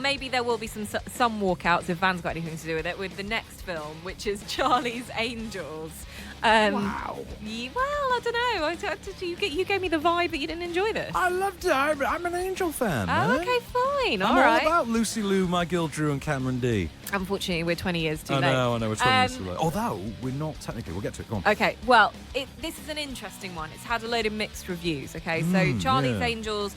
maybe there will be some walkouts if Van's got anything to do with it, with the next film, which is Charlie's Angels. Wow. Well, I don't know. You gave me the vibe that you didn't enjoy this. I loved it. I'm an Angel fan. Oh, okay, fine. I'm all right. all about Lucy Liu, My Girl Drew, and Cameron D. Unfortunately, we're 20 years too late. I know, we're 20 years too late. Although, we're not technically. We'll get to it. Go on. Okay, well, this is an interesting one. It's had a load of mixed reviews, okay? So, Charlie's Angels...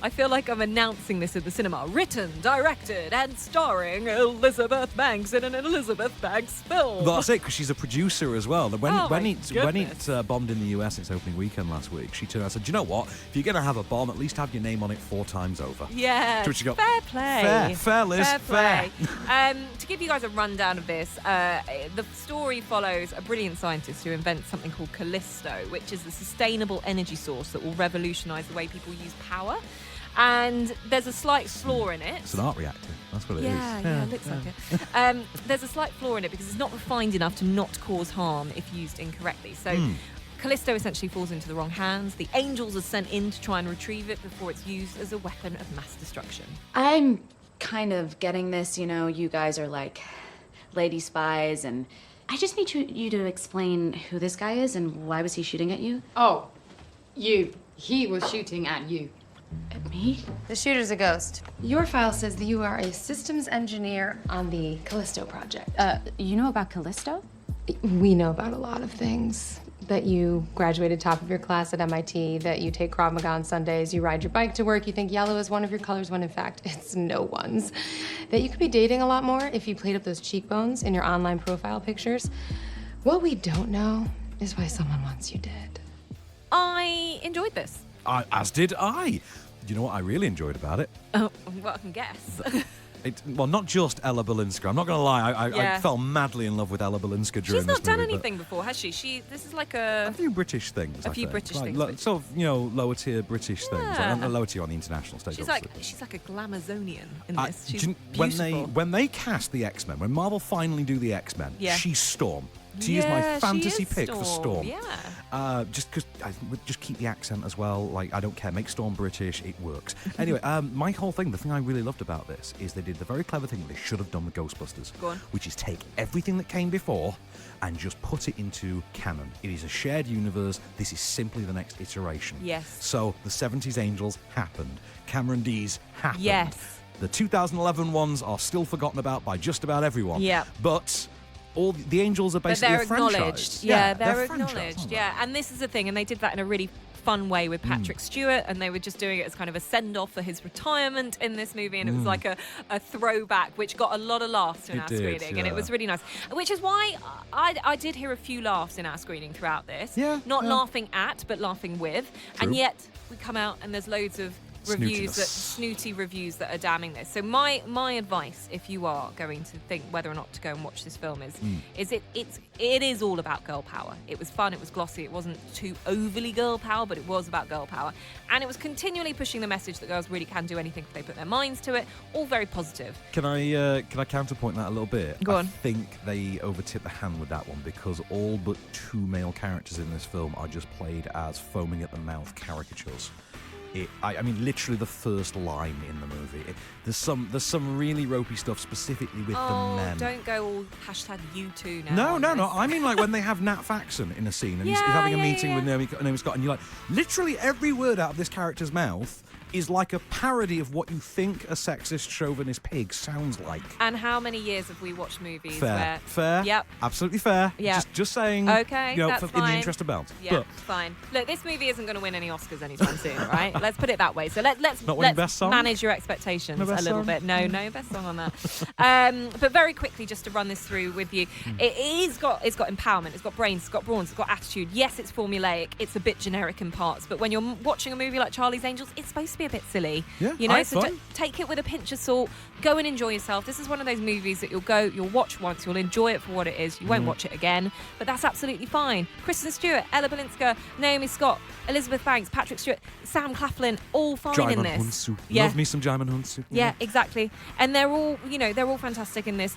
I feel like I'm announcing this at the cinema. Written, directed, and starring Elizabeth Banks in an Elizabeth Banks film. That's it, because she's a producer as well. When it bombed in the US its opening weekend last week, she turned around and said, "Do you know what? If you're going to have a bomb, at least have your name on it 4 times over." Yeah, fair play. Fair, Liz, fair. To give you guys a rundown of this, the story follows a brilliant scientist who invents something called Callisto, which is a sustainable energy source that will revolutionise the way people use power. And there's a slight flaw in it. It's an art reactor. That's what it is. Yeah, it looks like it. There's a slight flaw in it because it's not refined enough to not cause harm if used incorrectly. So Callisto essentially falls into the wrong hands. The Angels are sent in to try and retrieve it before it's used as a weapon of mass destruction. I'm kind of getting this, you guys are like lady spies, and I just need you to explain who this guy is and why was he shooting at you? Oh, you. He was shooting at you. At me? The shooter's a ghost. Your file says that you are a systems engineer on the Callisto project. You know about Callisto? We know about a lot of things. That you graduated top of your class at MIT, that you take Krav Maga on Sundays, you ride your bike to work, you think yellow is one of your colors when in fact it's no one's. That you could be dating a lot more if you played up those cheekbones in your online profile pictures. What we don't know is why someone wants you dead. I enjoyed this. As did I. You know what I really enjoyed about it? Oh, well, I can guess. Well, not just Ella Balinska. I'm not going to lie. I fell madly in love with Ella Balinska during She's not this movie. done anything before, has she? This is like a few British things. A few British things. Sort of, lower tier British things. Like, lower tier on the international stage. She's like a glamazonian in this. She's beautiful. When they cast the X-Men, when Marvel finally do the X-Men, she's Storm. She is my fantasy pick for Storm. Yeah. Just because just keep the accent as well. Like, I don't care. Make Storm British. It works. Anyway, my whole thing, the thing I really loved about this is they did the very clever thing that they should have done with Ghostbusters. Go on. Which is take everything that came before and just put it into canon. It is a shared universe. This is simply the next iteration. Yes. So the 70s Angels happened. Cameron D's happened. Yes. The 2011 ones are still forgotten about by just about everyone. Yeah. But all the Angels are basically they're a franchise. Acknowledged. Yeah, they're acknowledged. Franchise, yeah, and this is the thing, and they did that in a really fun way with Patrick Stewart, and they were just doing it as kind of a send-off for his retirement in this movie, and it was like a throwback, which got a lot of laughs in our screening, and it was really nice. Which is why I did hear a few laughs in our screening throughout this. Not laughing at, but laughing with. True. And yet we come out and there's loads of snooty reviews that are damning this. So my advice, if you are going to think whether or not to go and watch this film, is it is all about girl power. It was fun, it was glossy, it wasn't too overly girl power, but it was about girl power, and it was continually pushing the message that girls really can do anything if they put their minds to it. All very positive. Can I counterpoint that a little bit? Go on. I think they overtipped the hand with that one because all but 2 male characters in this film are just played as foaming at the mouth caricatures. I mean, literally the first line in the movie. There's some really ropey stuff specifically with the men. Don't go all #U2 now. No. I mean, like when they have Nat Faxon in a scene and he's having a meeting with Naomi Scott, and you're like, literally every word out of this character's mouth is like a parody of what you think a sexist chauvinist pig sounds like. And how many years have we watched movies fair. Yep. Absolutely fair. Yeah. Just saying. Okay, that's in fine. the interest of balance. Yeah, fine. Look, this movie isn't going to win any Oscars anytime soon, right? Let's put it that way. So let's best song? manage your expectations a little song? bit. No best song on that. But very quickly, just to run this through with you, it's got empowerment, it's got brains, it's got brawns, it's got attitude. Yes, it's formulaic, it's a bit generic in parts, but when you're watching a movie like Charlie's Angels, it's supposed to be a bit silly. Yeah, So take it with a pinch of salt. Go and enjoy yourself. This is one of those movies that you'll watch once, you'll enjoy it for what it is. You won't watch it again, but that's absolutely fine. Kristen Stewart, Ella Balinska, Naomi Scott, Elizabeth Banks, Patrick Stewart, Sam Claflin, all fine in this. Hunsu. Love me some Jaimin Hunsu. Yeah, exactly. And they're all fantastic in this.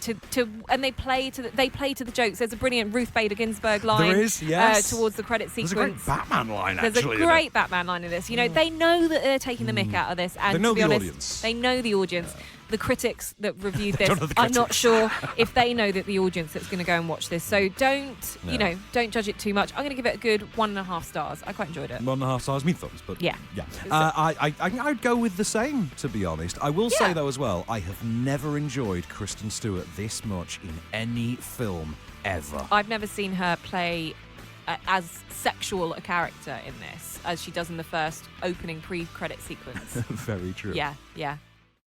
And they play to the jokes. There's a brilliant Ruth Bader Ginsburg line. There is, yes. Towards the credit sequence. There's a great Batman line. There's a great Batman line in this. They know that they're taking the mick out of this. And They know to be the honest, audience. they know the audience. The critics that reviewed this, don't know the I'm not critics. sure if they know that the audience that's going to go and watch this. So don't judge it too much. I'm going to give it a good 1.5 stars. I quite enjoyed it. 1.5 stars, me thumbs, but Yeah. I'd go with the same, to be honest. I will say Yeah. though as well, I have never enjoyed Kristen Stewart this much in any film ever. I've never seen her play as sexual a character in this as she does in the first opening pre-credit sequence. Very true. Yeah.